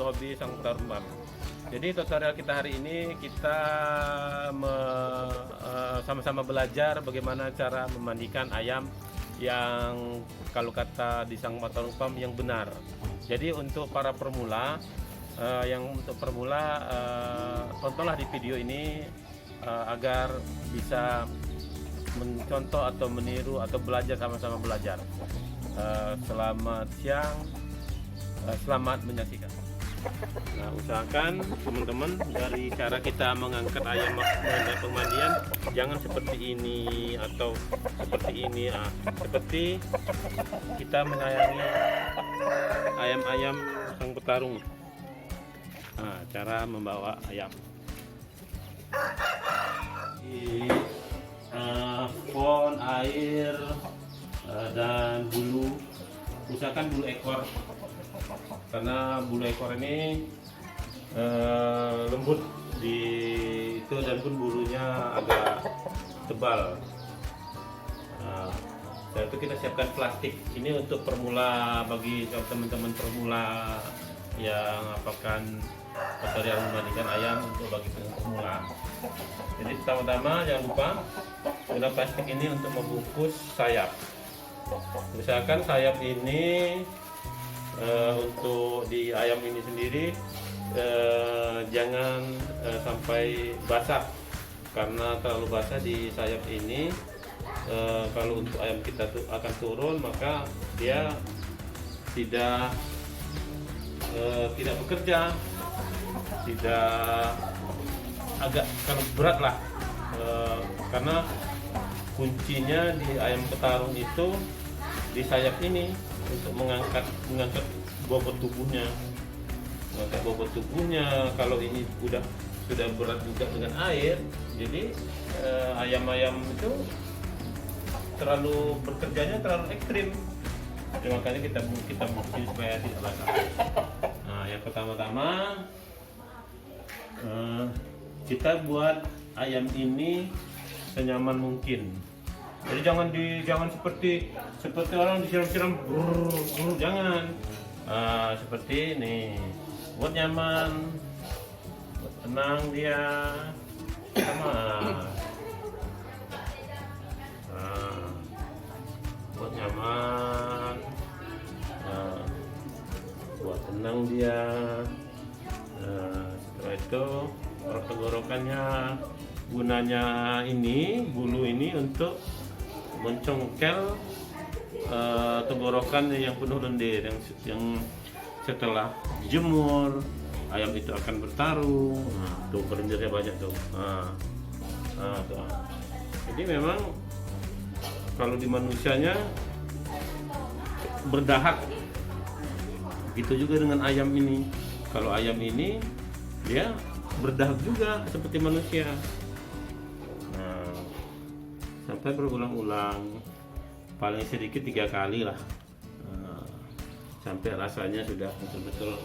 hobi sang petarung. Jadi tutorial kita hari ini kita sama-sama belajar bagaimana cara memandikan ayam yang kalau kata di sang petarung yang benar. Jadi untuk para pemula tontonlah di video ini agar bisa mencontoh atau meniru atau belajar, sama-sama belajar. Selamat siang, selamat menyaksikan. Nah, usahakan teman-teman dari cara kita mengangkat ayam pemandian jangan seperti ini atau seperti ini. Seperti kita menyayangi ayam-ayam sang petarung. Nah, cara membawa ayam di pon, air, dan bulu. Usahakan bulu ekor, karena bulu ekor ini lembut di itu, dan pun bulunya agak tebal. Dan itu kita siapkan plastik. Ini untuk permula, bagi teman-teman permula yang apakan tutorial memandikan ayam untuk bagi pemula. Jadi pertama-tama jangan lupa guna plastik ini untuk membungkus sayap. Misalkan sayap ini untuk di ayam ini sendiri jangan sampai basah, karena terlalu basah di sayap ini kalau untuk ayam kita akan turun, maka dia tidak bekerja, tidak agak kalau berat lah, karena kuncinya di ayam petarung itu di sayap ini untuk mengangkat bobot tubuhnya. Kalau ini sudah berat juga dengan air, jadi ayam-ayam itu terlalu bekerjanya terlalu ekstrim. Jadi makanya kita bukti supaya tidak basah. Nah, yang pertama-tama kita buat ayam ini senyaman mungkin. Jadi jangan seperti orang disiram-siram, jangan. Seperti ini, buat nyaman, buat tenang dia, sama. Buat nyaman, buat tenang dia. Setelah itu tenggorokannya, gunanya ini bulu ini untuk mencongkel tenggorokan yang penuh lendir, yang setelah dijemur ayam itu akan bertarung. Tuh lendirnya banyak tuh. Tuh. Jadi memang kalau di manusianya berdahak, gitu juga dengan ayam ini. Kalau ayam ini dia berdahak juga seperti manusia. Sampai berulang-ulang, paling sedikit 3 kali lah, sampai rasanya sudah betul-betul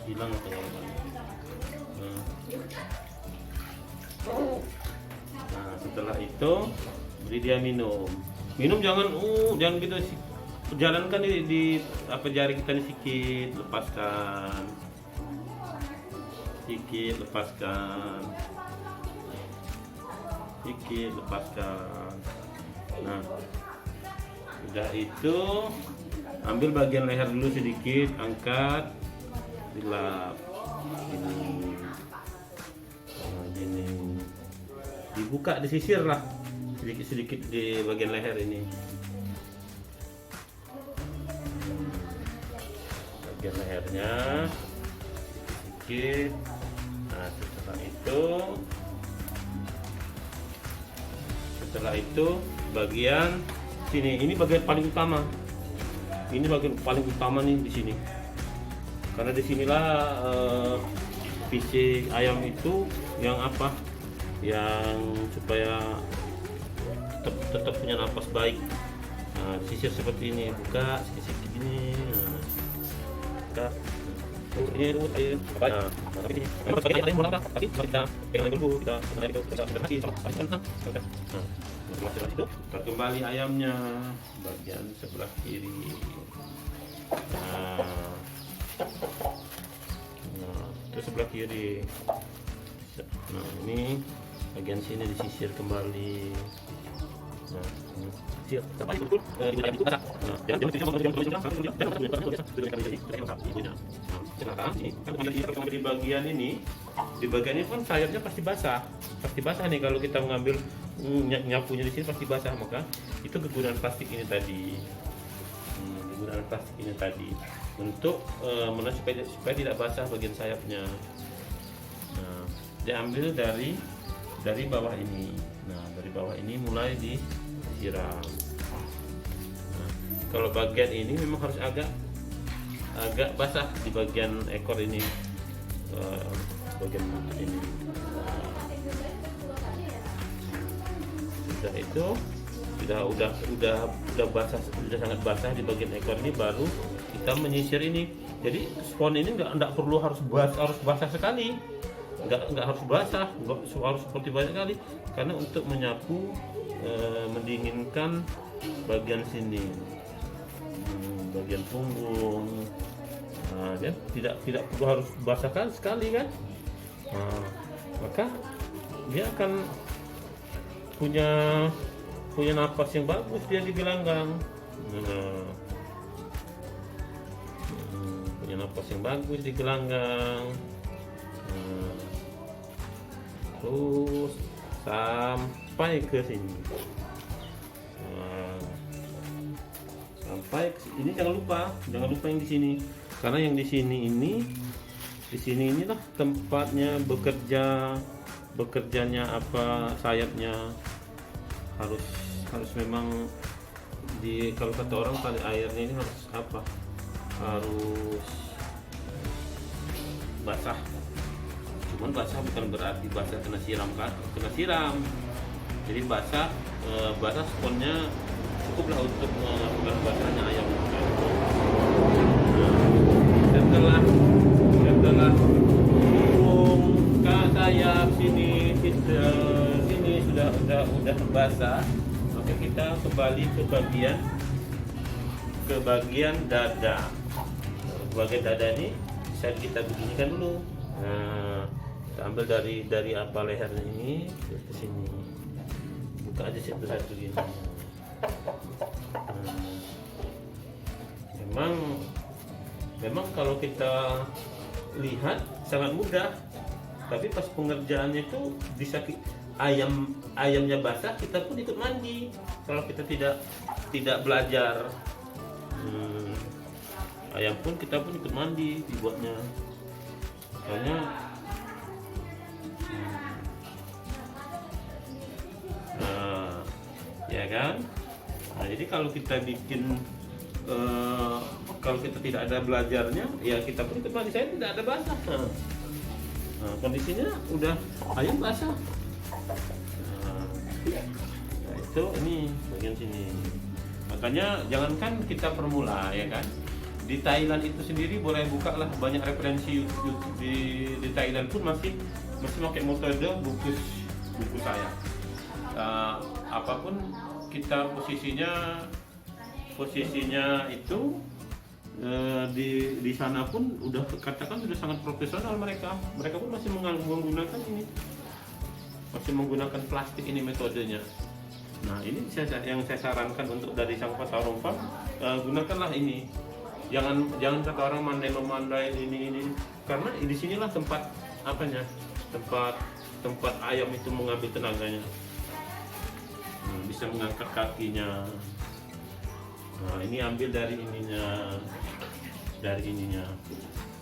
hilang tenggorokannya. Nah, setelah itu beri dia minum jangan gitu, jalankan di jari kita ini, sedikit lepaskan. Nah, udah itu ambil bagian leher dulu sedikit, angkat, dilap gini, dibuka, disisir lah sedikit di bagian leher ini, bagian lehernya sedikit. Nah, setelah itu bagian sini, ini bagian paling utama. Ini bagian paling utama nih di sini, karena disinilah fisik ayam itu yang supaya tetap punya napas baik. Nah, sisir seperti ini, buka sedikit gini. Buka. Ini rumus air. Nah, tapi ini memang sebagai ayam mulai tapi kita pegang dulu, kita menarik ke kaki sampai kentang. Nah, setelah itu kita kembali ayamnya bagian sebelah kiri. Nah, Nah, terus sebelah kiri. Nah, ini bagian sini disisir kembali. Nah, sisir sampai betul ibu ayam itu basah. Nah, jangan di bagian ini, di bagian ini kan sayapnya pasti basah nih kalau kita mengambil nyapunya di sini pasti basah, maka itu kegunaan plastik ini tadi. Kegunaan plastik ini tadi untuk supaya tidak basah bagian sayapnya. Nah, diambil dari bawah ini. Nah, dari bawah ini mulai disiram. Nah, kalau bagian ini memang harus agak basah di bagian ekor ini, bagian ini. Sudah itu udah basah, sudah sangat basah di bagian ekor ini, baru kita menyisir ini. Jadi spons ini nggak perlu harus basah sekali, nggak harus basah, harus seperti banyak kali, karena untuk menyapu mendinginkan bagian sini, bagian punggung. Nah, dia tidak perlu harus basah sekali kan. Nah, maka dia akan punya napas yang bagus dia di gelanggang. Nah, punya napas yang bagus di gelanggang. Nah, terus sampai ke sini. Nah, sampai ini jangan lupa yang di sini, karena yang di sini inilah tempatnya bekerjanya sayapnya. Harus memang kalau kata orang tali airnya ini harus basah. Cuman basah bukan berarti basah kena siram. Jadi basah sponnya cukuplah untuk melakukan basahnya ayam. Setelah sayap sini sudah basah, maka kita kembali ke bagian dada. Bagian dada ini bisa kita beginikan dulu. Nah, kita ambil dari apa lehernya ini ke sini, buka aja satu-satu gini. Memang kalau kita lihat sangat mudah, tapi pas pengerjaannya itu bisa ayamnya basah, kita pun ikut mandi kalau kita tidak belajar. Ayam pun kita pun ikut mandi dibuatnya, makanya ya kan. Nah, jadi kalau kita bikin kalau kita tidak ada belajarnya, ya kita pun ikut mandi. Saya tidak ada basah. Nah, kondisinya udah ayam basah. Nah, itu ini bagian sini. Makanya jangankan kita permula, ya kan. Di Thailand itu sendiri boleh buka lah banyak referensi YouTube. Di Thailand pun masih pakai metode bungkus sayap. Apapun kita posisinya itu di sana pun udah katakan sudah sangat profesional mereka pun masih menggunakan ini, masih menggunakan plastik ini metodenya. Nah, ini yang saya sarankan untuk dari Sangkota Farm, gunakanlah ini. Jangan kata orang memandai ini, karena di sinilah tempat ayam itu mengambil tenaganya. Bisa mengangkat kakinya. Nah, ini ambil dari ininya.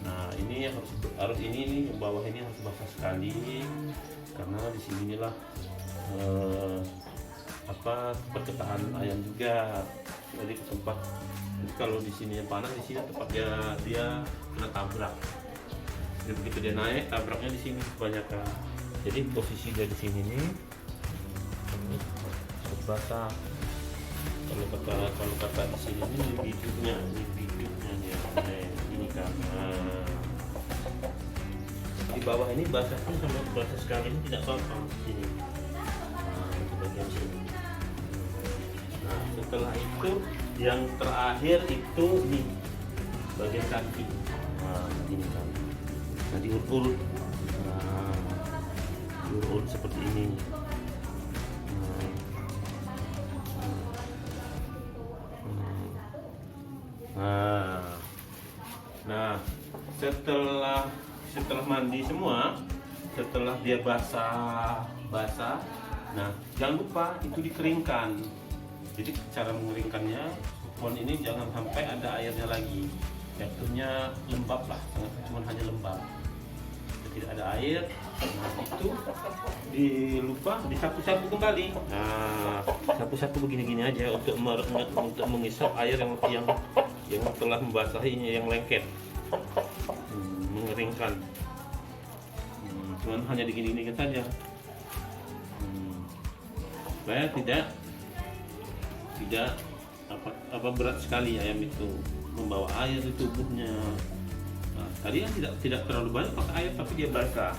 Nah, ini harus ini yang bawah ini harus basah sekali, karena di sinilah perketahan ayam juga. Jadi kalau di sini panas, di sini tempatnya dia kena tabrak. Jadi begitu dia naik, tabraknya di sini kebanyakan. Jadi posisi dia di sini nih harus basah. Kalau kata di sini ini biduknya dia ini kan. Di bawah ini basah pun sama basah sekali, ini tidak apa-apa sini. Di bagian sini. Nah, setelah itu yang terakhir itu di bagian kaki. Nah, ini kan. Nah, diurut-urut. Nah, diurut-urut seperti ini. Nah, setelah mandi semua, setelah dia basah, nah jangan lupa itu dikeringkan. Jadi cara mengeringkannya, supon ini jangan sampai ada airnya lagi. Jatuhnya lembab lah, cuma hanya lembab. Tidak ada air. Nah, itu disapu-sapu kembali. Nah, sapu-sapu begini-gini aja untuk mengisap air yang telah membasahinya, yang lengket, mengeringkan. Cuman hanya digini-ginikan saja, supaya tidak berat sekali ayam itu membawa air di tubuhnya. Nah, tadi kan tidak terlalu banyak pakai air, tapi dia basah.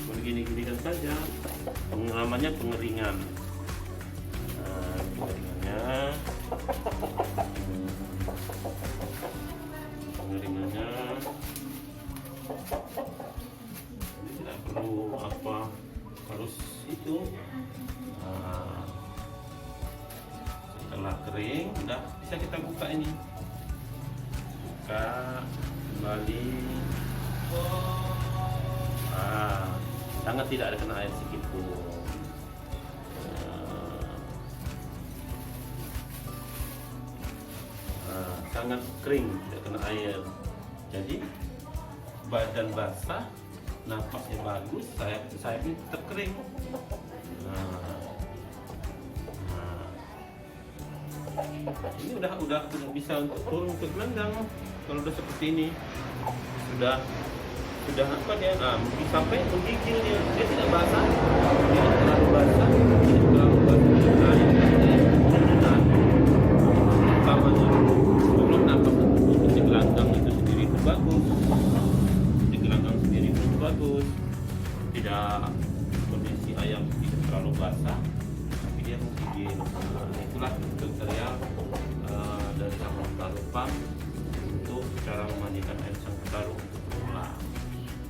Begini-ginikan saja, namanya pengeringan. Nah, pengeringannya ini tidak perlu harus itu. Nah, setelah kering udah bisa kita buka ini, buka kembali. Sangat tidak ada kena air sedikit pun. Sangat kering, tidak kena air. Jadi badan basah, napasnya bagus, sayapnya tetap kering. Ini udah bisa untuk turun ke gelanggang. Kalau udah seperti ini, sudah apa dia? Mungkin sampai menggigil dia tidak basah, tidak terlalu basah, tidak terlalu basah. Sebelum napas untuk di gelanggang itu sendiri itu bagus, di gelanggang sendiri itu bagus, tidak kondisi ayam tidak terlalu basah, tapi dia menggigil. Itulah tutorial dari Sang Tarupang untuk cara memandikan ayam Sang Tarupang untuk pemula.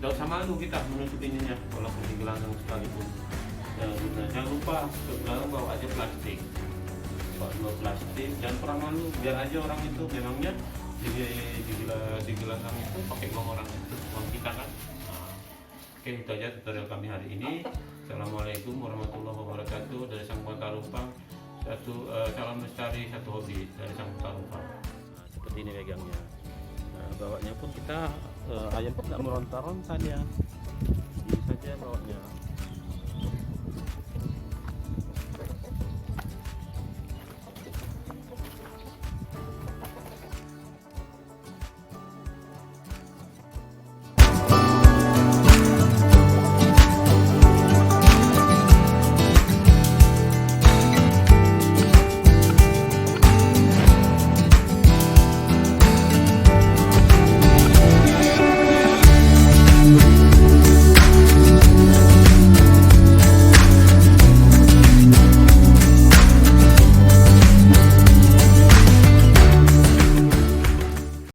Tidak usah malu kita menutup ininya, walaupun di gelanggang sekalipun. Jangan lupa sekarang bawa aja plastik. Bawa plastik, jangan pernah malu, biar aja orang itu memangnya di gelanggang itu pakai uang orang itu, uang kita kan. Oke, itu aja tutorial kami hari ini. Assalamualaikum warahmatullahi wabarakatuh. Dari Sang Tarupang, salam lestari, satu hobi dari Sang Tarupang. Nah, seperti ini pegangnya. Nah, bawanya pun kita ayam tidak meronta-ronta dia, begini saja bawanya.